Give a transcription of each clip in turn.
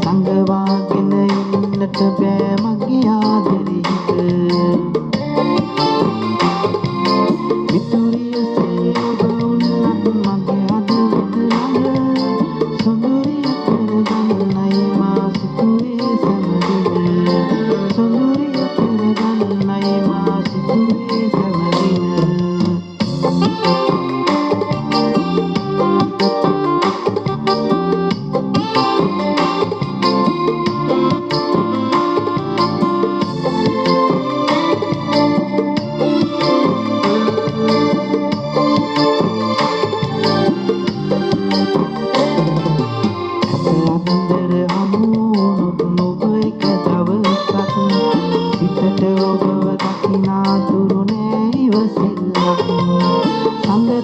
සංගවාගෙන ඉන්නට බෑ මගේ ආදරේට මිතුරියසේ ඔබ වුණත් මගේ හදවත ළඟ සොඳුරිය කරගන්නයි මා සිතුවේ සැමදින සොඳුරිය කරගන්නයි මා සිතුවේ සැමදින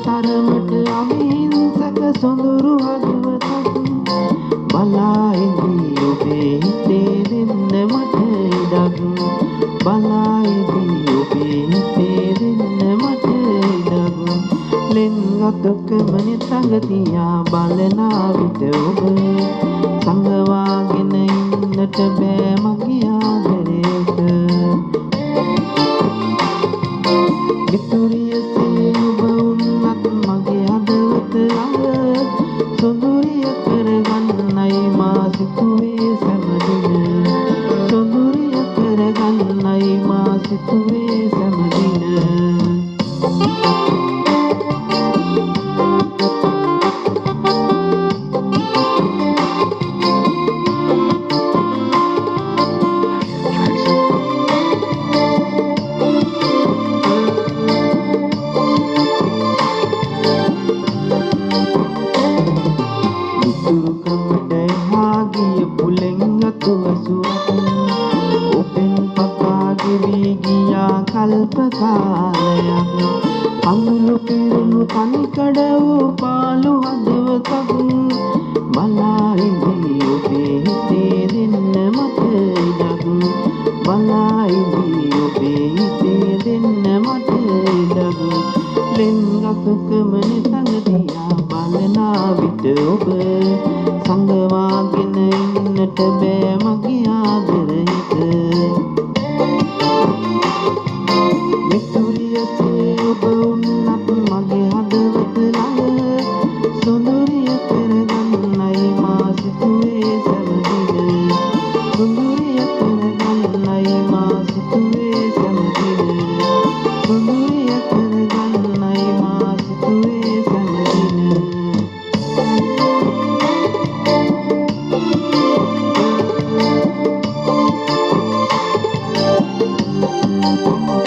තරමට අවිහිංසක සොඳුරු හදවතක් බලා ඉදී ඔබේ හිතේ දෙන්න මට ඉඩක් බලා ඉදී ඔබේ හිතේ දෙන්න මට ඉඩක් ලෙන්ගතකමනේ තඟ තියා බලනා විට ඔබ සංගවාගෙන ඉන්නට බෑ මගේ ආදරේට මිතුරියසේ ඔබ වුණත් මගේ හදවත ළඟ සොඳුරිය කරගන්නයි මා සිතුවේ සැමදින සොඳුරිය කරගන්නයි මා සිතුවේ සැමදින කල්ප කාලයක් අඳුළු පිරුණු තනිකඩ වූ පාළු හදවතක් බලා ඉදී ඔබේ හිතේ දෙන්න මට ඉඩක් බලා ඉදී ඔබේ හිතේ දෙන්න මට ඉඩක් ලෙන්ගතකමනේ තඟ දිහා බලනා විට ඔබ සංගවාගෙන ඉන්නට බෑ මගේ ආදරේට මිතුරියසේ ඔබ වුණත් මගේ හදවත ළඟ සොඳුරිය කරගන්නයි මා සිතුවේ සැමදින සොඳුරිය කරගන්නයි මා සිතුවේ